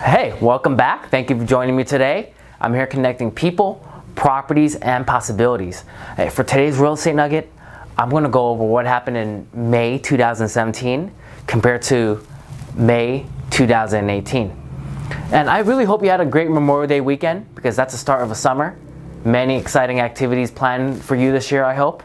Hey, welcome back. Thank you for joining me today. I'm here connecting people, properties, and possibilities. Hey, for today's real estate nugget, I'm going to go over what happened in May 2017 compared to May 2018. And I really hope you had a great Memorial Day weekend because that's the start of a summer. Many exciting activities planned for you this year, I hope.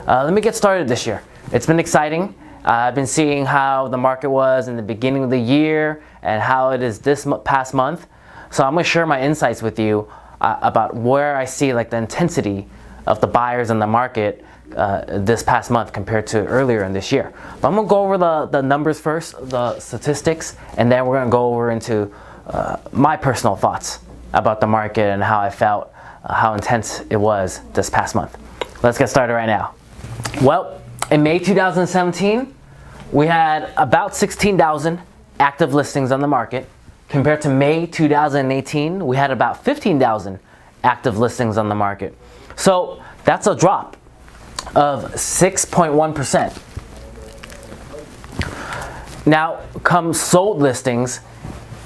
Let me get started this year. It's been exciting. I've been seeing how the market was in the beginning of the year and how it is this past month. So I'm going to share my insights with you about where I see like the intensity of the buyers in the market this past month compared to earlier in this year. But I'm going to go over the numbers first, the statistics, and then we're going to go over into my personal thoughts about the market and how I felt, how intense it was this past month. Let's get started right now. Well, in May 2017, we had about 16,000 active listings on the market. Compared to May 2018, we had about 15,000 active listings on the market. So that's a drop of 6.1%. Now, come sold listings,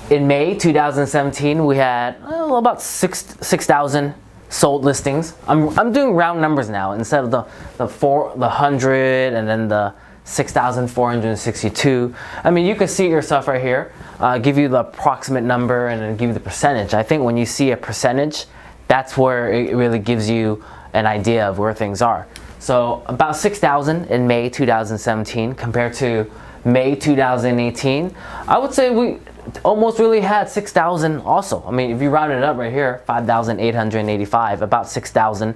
in May 2017, we had about 6,000 sold listings. I'm doing round numbers now instead of the 100 and then the 6,462. I mean, you can see it yourself right here. Give you the approximate number and then give you the percentage. I think when you see a percentage, that's where it really gives you an idea of where things are. So about 6,000 in May 2017 compared to May 2018. I would say we almost really had 6,000 also. I mean, if you round it up right here, 5,885, about 6,000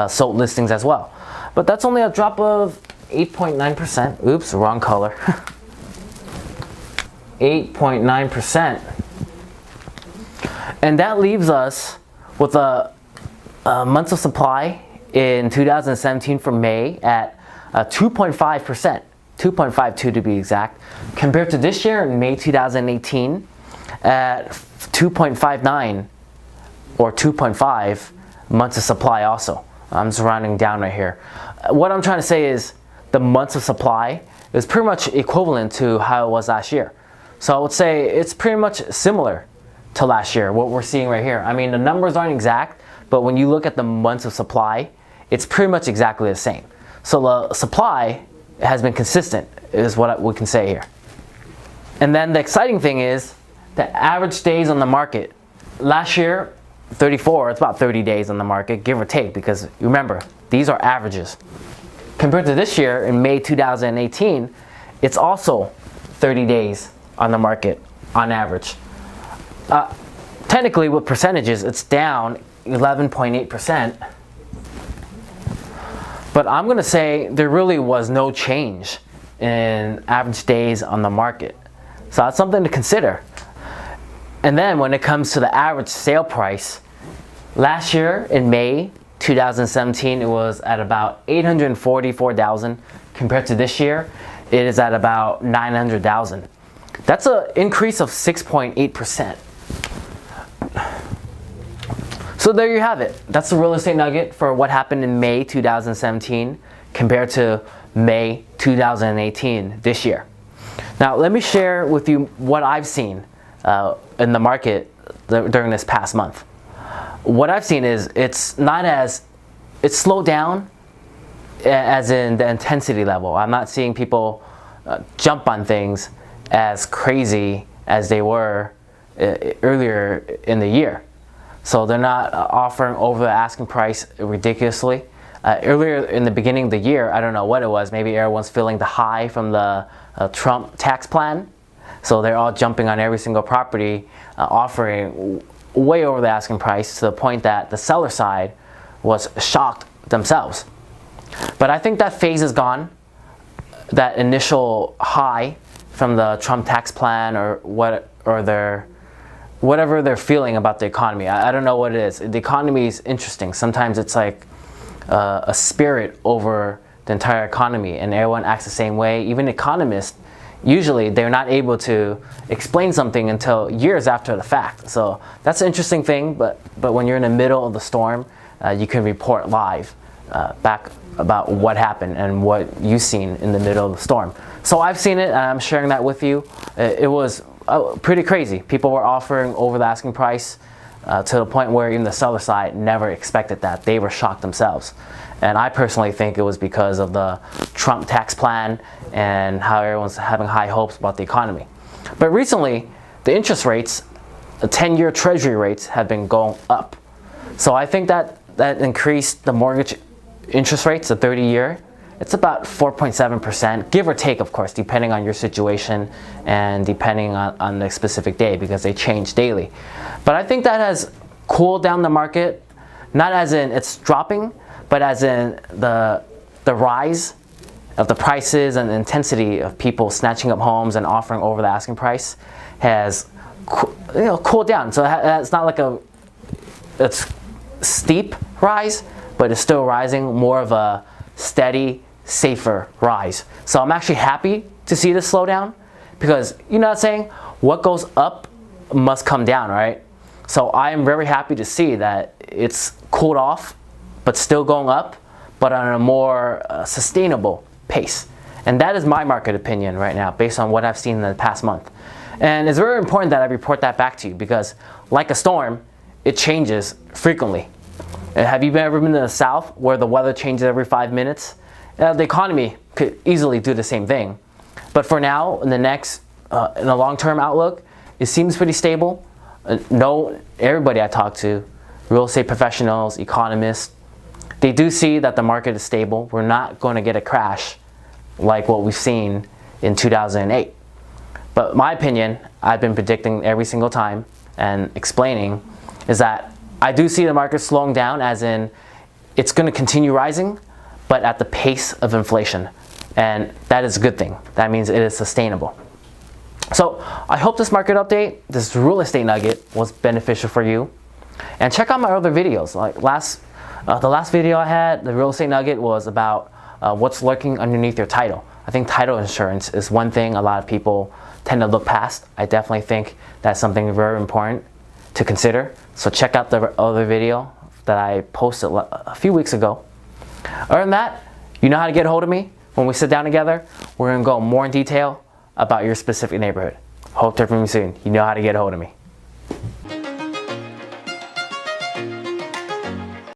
sold listings as well. But that's only a drop of 8.9%. Oops, wrong color. 8.9%. And that leaves us with a months of supply in 2017 for May at 2.5%. 2.52 to be exact, compared to this year in May 2018 at 2.59 or 2.5 months of supply also. I'm just rounding down right here. What I'm trying to say is the months of supply is pretty much equivalent to how it was last year. So I would say it's pretty much similar to last year, what we're seeing right here. I mean, the numbers aren't exact, but when you look at the months of supply, it's pretty much exactly the same. So the supply has been consistent, is what we can say here. And then the exciting thing is the average days on the market. Last year, 34, it's about 30 days on the market, give or take, because remember, these are averages. Compared to this year, in May 2018, it's also 30 days on the market on average. Technically, with percentages, it's down 11.8%. But I'm going to say there really was no change in average days on the market. So that's something to consider. And then when it comes to the average sale price, last year in May 2017, it was at about 844,000. Compared to this year, it is at about 900,000. That's an increase of 6.8%. So there you have it. That's the real estate nugget for what happened in May 2017 compared to May 2018 this year. Now let me share with you what I've seen in the market during this past month. What I've seen is it's slowed down as in the intensity level. I'm not seeing people jump on things as crazy as they were earlier in the year. So they're not offering over the asking price ridiculously. Earlier in the beginning of the year, I don't know what it was, maybe everyone's feeling the high from the Trump tax plan. So they're all jumping on every single property, offering way over the asking price to the point that the seller side was shocked themselves. But I think that phase is gone. That initial high from the Trump tax plan or whatever they're feeling about the economy. I don't know what it is. The economy is interesting. Sometimes it's like a spirit over the entire economy and everyone acts the same way. Even economists, usually they're not able to explain something until years after the fact. So that's an interesting thing, but when you're in the middle of the storm, you can report live back about what happened and what you've seen in the middle of the storm. So I've seen it and I'm sharing that with you. It was pretty crazy. People were offering over the asking price to the point where even the seller side never expected that. They were shocked themselves. And I personally think it was because of the Trump tax plan and how everyone's having high hopes about the economy. But recently, the interest rates, the 10-year treasury rates have been going up. So I think that increased the mortgage interest rates, the 30-year. It's about 4.7%, give or take, of course, depending on your situation and depending on the specific day, because they change daily. But I think that has cooled down the market, not as in it's dropping, but as in the rise of the prices and the intensity of people snatching up homes and offering over the asking price has cooled down. So it's not like it's steep rise, but it's still rising, more of a steady, safer rise. So I'm actually happy to see this slow down, because you know what I'm saying, what goes up must come down, right? So I am very happy to see that it's cooled off, but still going up, but on a more sustainable pace. And that is my market opinion right now, based on what I've seen in the past month. And it's very important that I report that back to you, because like a storm, it changes frequently. Have you ever been to the South where the weather changes every 5 minutes? The economy could easily do the same thing. But for now, in the long-term outlook, it seems pretty stable. Everybody I talk to, real estate professionals, economists, they do see that the market is stable. We're not going to get a crash like what we've seen in 2008. But my opinion, I've been predicting every single time and explaining, is that I do see the market slowing down, as in it's going to continue rising, but at the pace of inflation. And that is a good thing. That means it is sustainable. So I hope this market update, this real estate nugget, was beneficial for you. And check out my other videos. Like the last video I had, the real estate nugget, was about what's lurking underneath your title. I think title insurance is one thing a lot of people tend to look past. I definitely think that's something very important to consider. So check out the other video that I posted a few weeks ago. Other than that, you know how to get a hold of me. When we sit down together, we're going to go more in detail about your specific neighborhood. Hope to hear from you soon. You know how to get a hold of me.